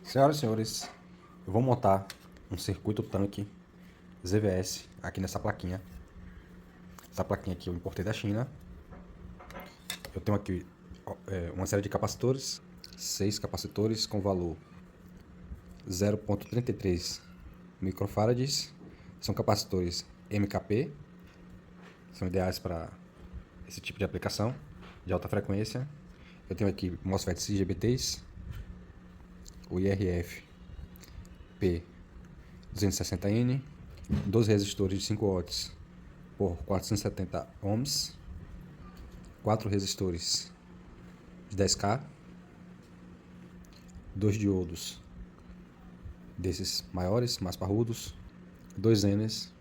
Senhoras e senhores, eu vou montar um circuito tanque ZVS aqui nessa plaquinha. Essa plaquinha aqui eu importei da China. Eu tenho aqui uma série de capacitores, 6 capacitores com valor 0,33 microfarads. São capacitores MKP, são ideais para esse tipo de aplicação de alta frequência. Eu tenho aqui MOSFETs IGBTs, o IRF P260N, 12 resistores de 5 watts por 470 ohms, 4 resistores de 10K, 2 diodos desses maiores, mais parrudos, 2 Ns,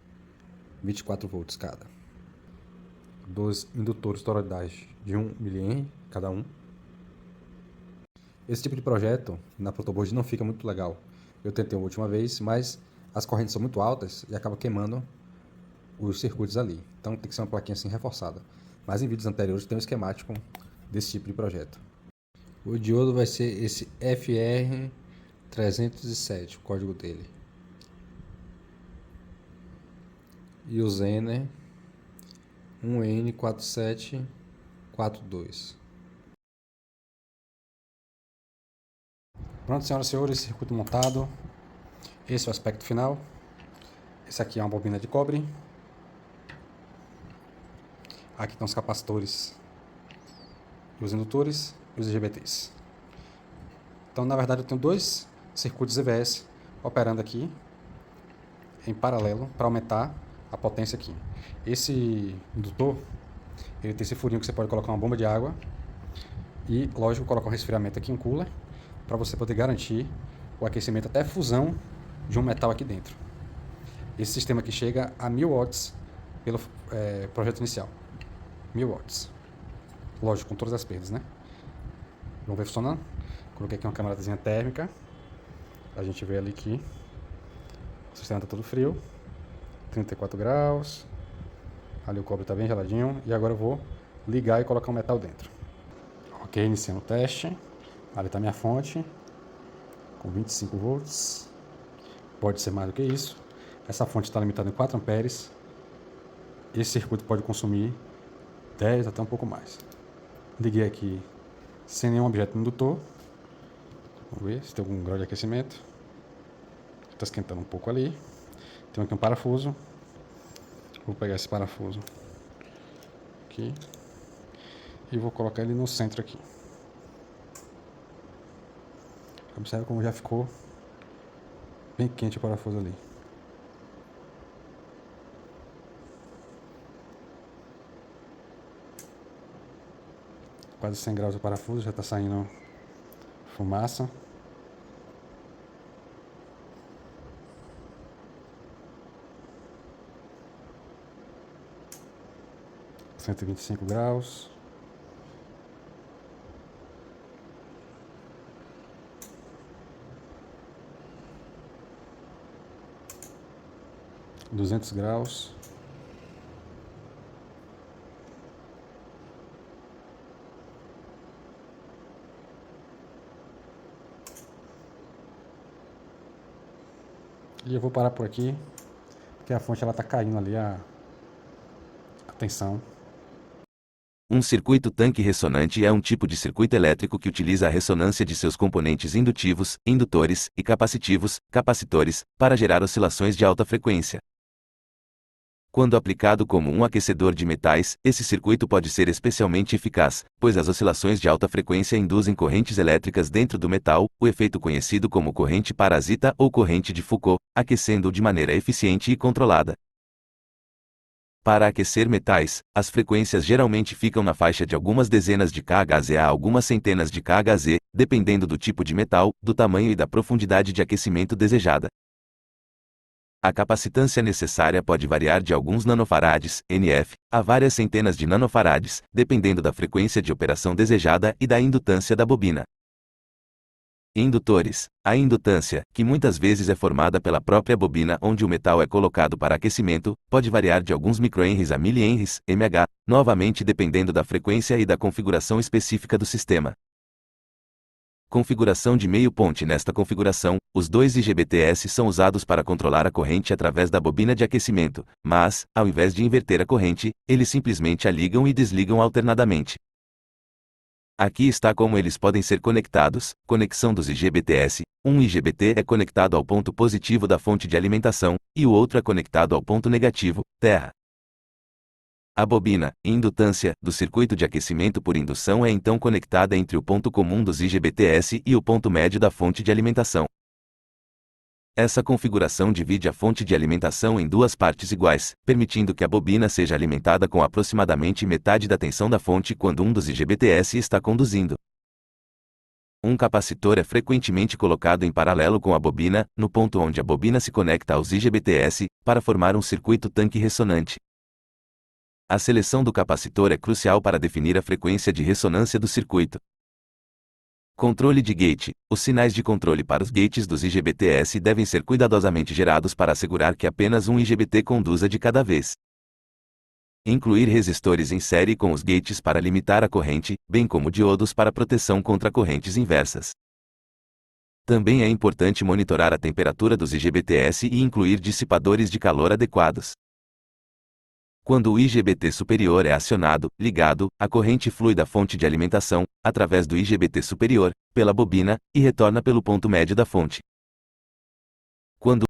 24 volts cada, 2 indutores toroidais de 1 mA cada um. Esse tipo de projeto na protoboard não fica muito legal. Eu tentei a última vez, mas as correntes são muito altas e acaba queimando os circuitos ali. Então tem que ser uma plaquinha assim reforçada. Mas em vídeos anteriores tem um esquemático desse tipo de projeto. O diodo vai ser esse FR307, o código dele. E o Zener 1N4742. Pronto, senhoras e senhores, circuito montado. Esse é o aspecto final. Esse aqui é uma bobina de cobre. Aqui estão os capacitores, os indutores e os IGBTs. Então, na verdade, eu tenho dois circuitos ZVS operando aqui em paralelo para aumentar a potência aqui. Esse indutor, ele tem esse furinho que você pode colocar uma bomba de água e, lógico, colocar um resfriamento aqui, um cooler, para você poder garantir o aquecimento até fusão de um metal aqui dentro. Esse sistema aqui chega a 1000 watts pelo projeto inicial. 1000 watts. Lógico, com todas as perdas, né? Vamos ver funcionando? Coloquei aqui uma câmerazinha térmica. A gente vê ali que o sistema está todo frio. 34 graus. Ali o cobre está bem geladinho. E agora eu vou ligar e colocar o metal dentro. Ok, iniciando o teste. Ali está minha fonte. Com 25 volts. Pode ser mais do que isso. Essa fonte está limitada em 4 amperes. Esse circuito pode consumir 10 até um pouco mais. Liguei aqui sem nenhum objeto no indutor. Vamos ver se tem algum grau de aquecimento. Está esquentando um pouco ali. Tem aqui um parafuso. Vou pegar esse parafuso aqui e vou colocar ele no centro aqui. Observe como já ficou bem quente o parafuso ali. Quase 100 graus o parafuso, já está saindo fumaça. Cento e 25 graus. Duzentos graus. E eu vou parar por aqui, porque a fonte ela tá caindo ali a tensão. Um circuito tanque ressonante é um tipo de circuito elétrico que utiliza a ressonância de seus componentes indutivos, indutores e capacitivos, capacitores, para gerar oscilações de alta frequência. Quando aplicado como um aquecedor de metais, esse circuito pode ser especialmente eficaz, pois as oscilações de alta frequência induzem correntes elétricas dentro do metal, o efeito conhecido como corrente parasita ou corrente de Foucault, aquecendo-o de maneira eficiente e controlada. Para aquecer metais, as frequências geralmente ficam na faixa de algumas dezenas de kHz a algumas centenas de kHz, dependendo do tipo de metal, do tamanho e da profundidade de aquecimento desejada. A capacitância necessária pode variar de alguns nanofarads, NF, a várias centenas de nanofarads, dependendo da frequência de operação desejada e da indutância da bobina. Indutores. A indutância, que muitas vezes é formada pela própria bobina onde o metal é colocado para aquecimento, pode variar de alguns microhenries a milihenries, mH, novamente dependendo da frequência e da configuração específica do sistema. Configuração de meio ponte. Nesta configuração, os dois IGBTs são usados para controlar a corrente através da bobina de aquecimento, mas, ao invés de inverter a corrente, eles simplesmente a ligam e desligam alternadamente. Aqui está como eles podem ser conectados. Conexão dos IGBTs. Um IGBT é conectado ao ponto positivo da fonte de alimentação, e o outro é conectado ao ponto negativo, terra. A bobina, indutância, do circuito de aquecimento por indução é então conectada entre o ponto comum dos IGBTs e o ponto médio da fonte de alimentação. Essa configuração divide a fonte de alimentação em duas partes iguais, permitindo que a bobina seja alimentada com aproximadamente metade da tensão da fonte quando um dos IGBTs está conduzindo. Um capacitor é frequentemente colocado em paralelo com a bobina, no ponto onde a bobina se conecta aos IGBTs, para formar um circuito tanque ressonante. A seleção do capacitor é crucial para definir a frequência de ressonância do circuito. Controle de gate. Os sinais de controle para os gates dos IGBTs devem ser cuidadosamente gerados para assegurar que apenas um IGBT conduza de cada vez. Incluir resistores em série com os gates para limitar a corrente, bem como diodos para proteção contra correntes inversas. Também é importante monitorar a temperatura dos IGBTs e incluir dissipadores de calor adequados. Quando o IGBT superior é acionado, ligado, a corrente flui da fonte de alimentação, através do IGBT superior, pela bobina, e retorna pelo ponto médio da fonte. Quando